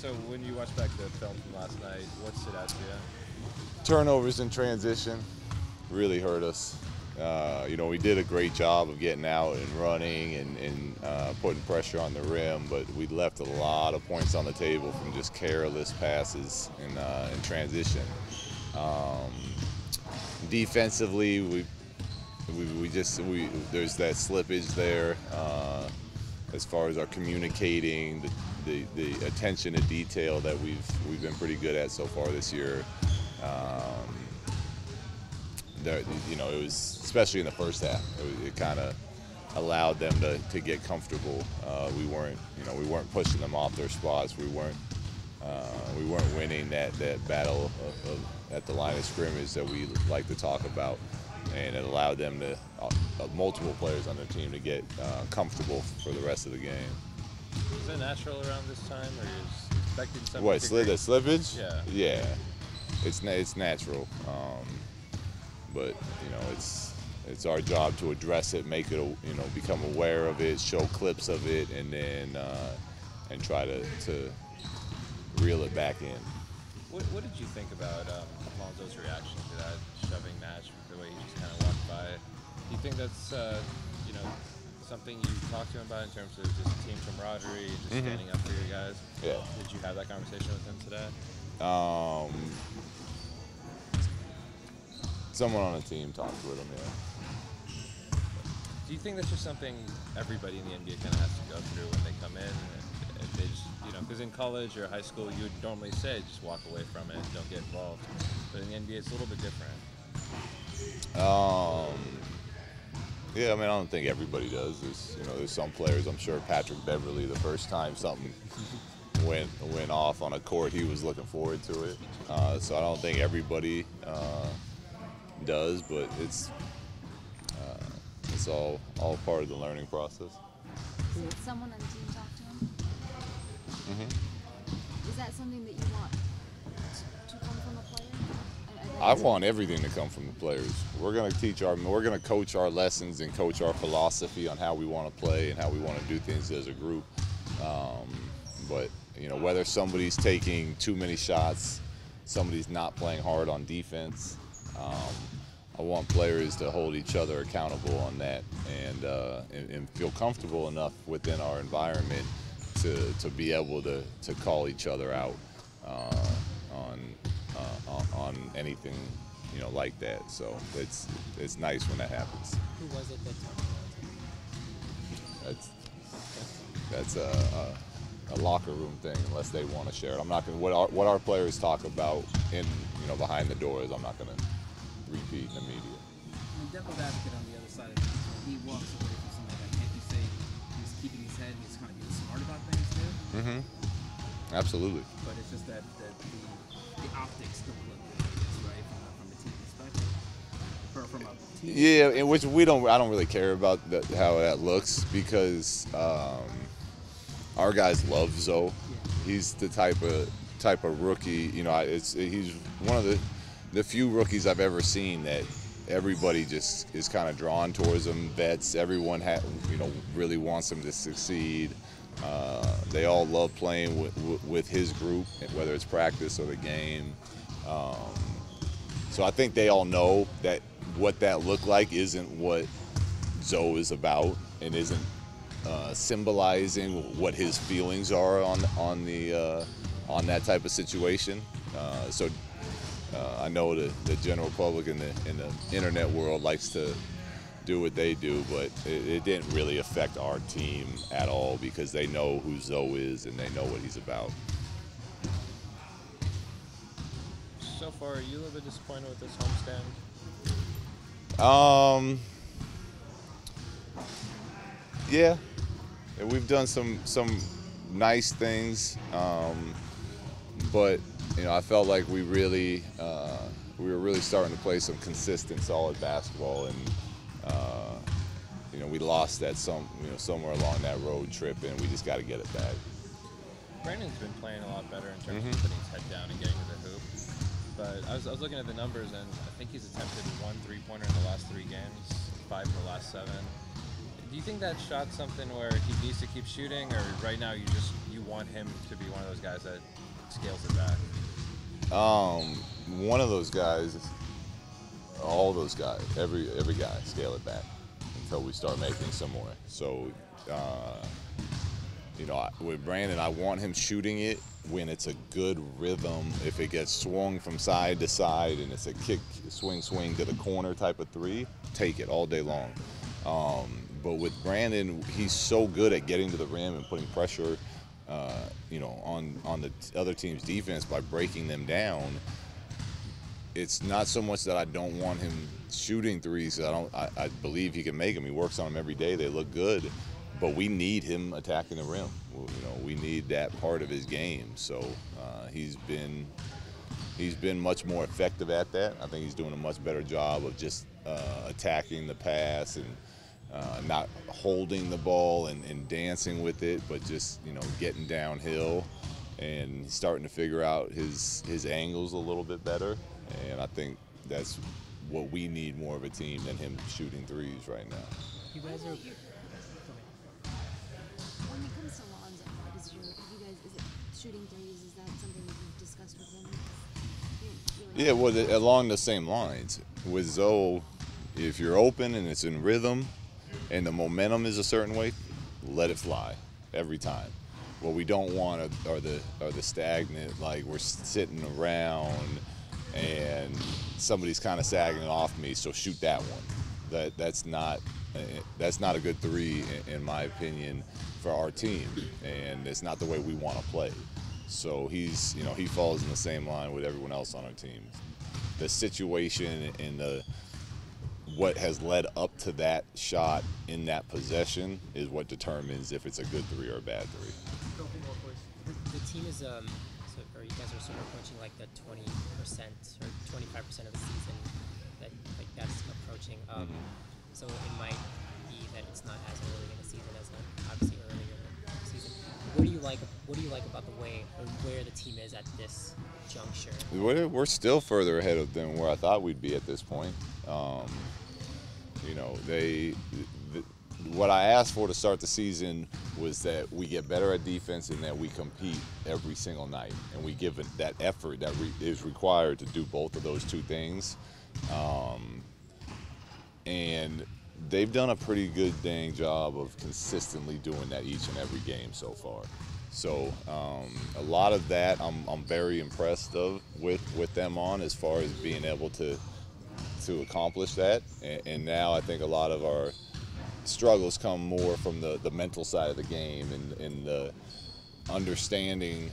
So when you watch back the film from last night, what stood out to you? Turnovers in transition really hurt us. We did a great job of getting out and running and putting pressure on the rim, but we left a lot of points on the table from just careless passes in transition. Um, Defensively, there's that slippage there as far as our communicating, the attention to detail that we've been pretty good at so far this year. It was especially in the first half. It kind of allowed them to get comfortable. We weren't pushing them off their spots. We weren't winning that battle at the line of scrimmage that we like to talk about, and it allowed them to multiple players on their team to get comfortable for the rest of the game. Was it natural around this time, or you expecting something? What, the slippage? Yeah. Yeah, it's natural, but it's our job to address it, make it become aware of it, show clips of it, and then and try to reel it back in. What did you think about Alonzo's reaction to that shoving match, the way he just kind of walked by? Do you think that's something you talked to him about in terms of just team camaraderie, just standing up for your guys? Yeah. Did you have that conversation with him today? Someone on the team talked with him, yeah. Do you think that's just something everybody in the NBA kind of has to go through when they come in? And they just, because in college or high school, you would normally say just walk away from it and don't get involved. But in the NBA, it's a little bit different. Yeah, I don't think everybody does. There's some players. I'm sure Patrick Beverly, the first time something went off on a court, he was looking forward to it. So I don't think everybody does, but it's all part of the learning process. Did someone on the team talk to him? Is that something that you want to come from a player? I want everything to come from the players. We're going to coach our lessons and coach our philosophy on how we want to play and how we want to do things as a group. But whether somebody's taking too many shots, somebody's not playing hard on defense, I want players to hold each other accountable on that and feel comfortable enough within our environment to be able to call each other out on anything like that. So it's nice when that happens. Who was it that told you? That's a locker room thing unless they want to share it. I'm not going to what our players talk about in behind the doors. I'm not going to repeat in the media. And devil's advocate on the other side of things, when he walks away from something like that, can't you say he's keeping his head and he's kind of being smart about things too? Absolutely. But it's just that the optics don't look good, right, from a team perspective. From a team Yeah, in which I don't really care about how that looks because our guys love Zoe. He's the type of rookie. He's one of the few rookies I've ever seen that everybody just is kind of drawn towards him. Vets, everyone really wants him to succeed. They all love playing with his group, whether it's practice or the game. So I think they all know that what that looked like isn't what Zoe is about and isn't symbolizing what his feelings are on that type of situation. So I know the general public in the internet world likes to do what they do, but it didn't really affect our team at all because they know who Zoe is and they know what he's about. So far, are you a little bit disappointed with this homestand? Yeah, we've done some nice things, but I felt like we were really starting to play some consistent, solid basketball, and we lost that somewhere along that road trip, and we just got to get it back. Brandon's been playing a lot better in terms of putting his head down and getting to the hoop. But I was looking at the numbers, and I think he's attempted 1 3-pointer in the last 3 games, 5 in the last 7. Do you think that shot's something where he needs to keep shooting, or right now you want him to be one of those guys that scales it back? One of those guys, all those guys, every guy, scale it back until we start making some more. So, with Brandon, I want him shooting it when it's a good rhythm. If it gets swung from side to side and it's a kick, swing to the corner type of three, take it all day long. But with Brandon, he's so good at getting to the rim and putting pressure, on the other team's defense by breaking them down. It's not so much that I don't want him shooting threes. I believe he can make them. He works on them every day. They look good, but we need him attacking the rim. We need that part of his game. So he's been much more effective at that. I think he's doing a much better job of just attacking the pass and not holding the ball and dancing with it, but just getting downhill and starting to figure out his angles a little bit better. And I think that's what we need more of a team than him shooting threes right now. You guys are. When it comes to Lonzo, is it shooting threes? Is that something that you've discussed with him? Yeah, well, along the same lines. With Zoe, if you're open and it's in rhythm and the momentum is a certain way, let it fly every time. What we don't want are the stagnant, like we're sitting around and somebody's kind of sagging off me, so shoot that one. That's not a good three in my opinion for our team, and it's not the way we want to play. So he falls in the same line with everyone else on our team. The situation and what has led up to that shot in that possession is what determines if it's a good three or a bad three. The team is or you guys are sort of approaching like the 20% or 25% of the season that's approaching. So it might be that it's not as early in the season as obviously earlier in the season. What do you like about the way or where the team is at this juncture? We're still further ahead than where I thought we'd be at this point. What I asked for to start the season was that we get better at defense and that we compete every single night, and we give it that effort that is required to do both of those two things. And they've done a pretty good dang job of consistently doing that each and every game so far. So a lot of that I'm very impressed with them on, as far as being able to accomplish that. And now I think a lot of our struggles come more from the mental side of the game and the understanding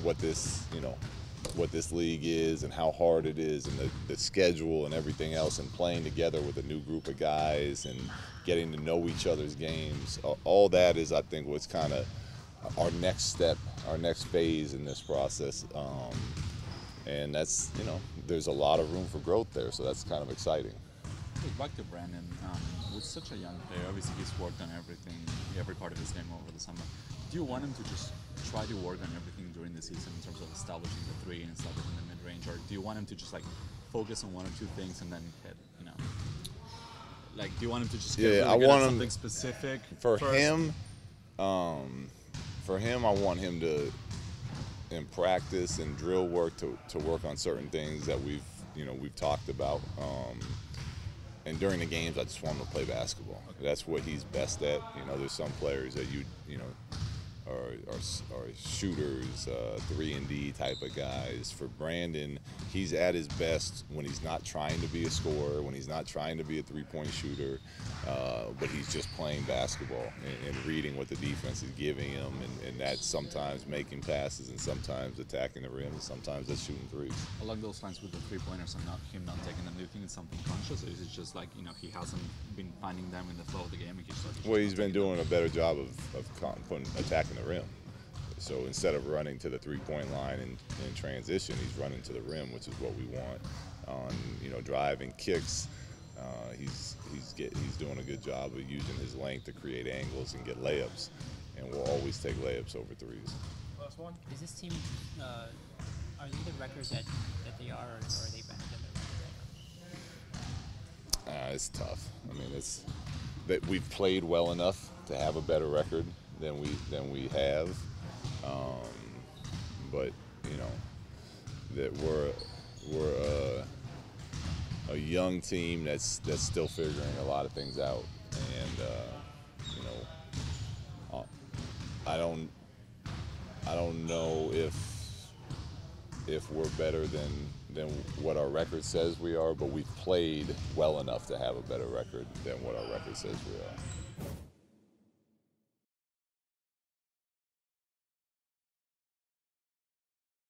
what this league is and how hard it is, and the schedule and everything else, and playing together with a new group of guys and getting to know each other's games. All that is, I think, what's kind of our next step, our next phase in this process. And that's, there's a lot of room for growth there, so that's kind of exciting. Back to Brandon, with such a young player, obviously he's worked on every part of his game over the summer. Do you want him to just try to work on everything during the season in terms of establishing the three and establishing the mid-range, or do you want him to just focus on one or two things and then hit, do you want him to just get really good at something specific? For first? him, I want him to, in practice and drill work, to work on certain things that we've talked about. And during the games, I just want him to play basketball. That's what he's best at. There's some players that are shooters, 3-and-D type of guys. For Brandon, he's at his best when he's not trying to be a scorer, when he's not trying to be a three-point shooter, but he's just playing basketball and reading what the defense is giving him, and that's sometimes making passes and sometimes attacking the rim and sometimes that's shooting threes. Along those lines, with the three-pointers and him not taking them, do you think it's something conscious, or is it just he hasn't been finding them in the flow of the game? Well, he's been doing a better job of attacking the rim. So instead of running to the three-point line in transition, he's running to the rim, which is what we want. On driving kicks, he's doing a good job of using his length to create angles and get layups, and we'll always take layups over threes. Last one. Is this team are they the records that they are, or are they better than their record right now? It's tough. I mean, it's that we've played well enough to have a better record than we have. But you know that we're a young team that's still figuring a lot of things out, and you know, I don't know if we're better than what our record says we are, but we've played well enough to have a better record than what our record says we are.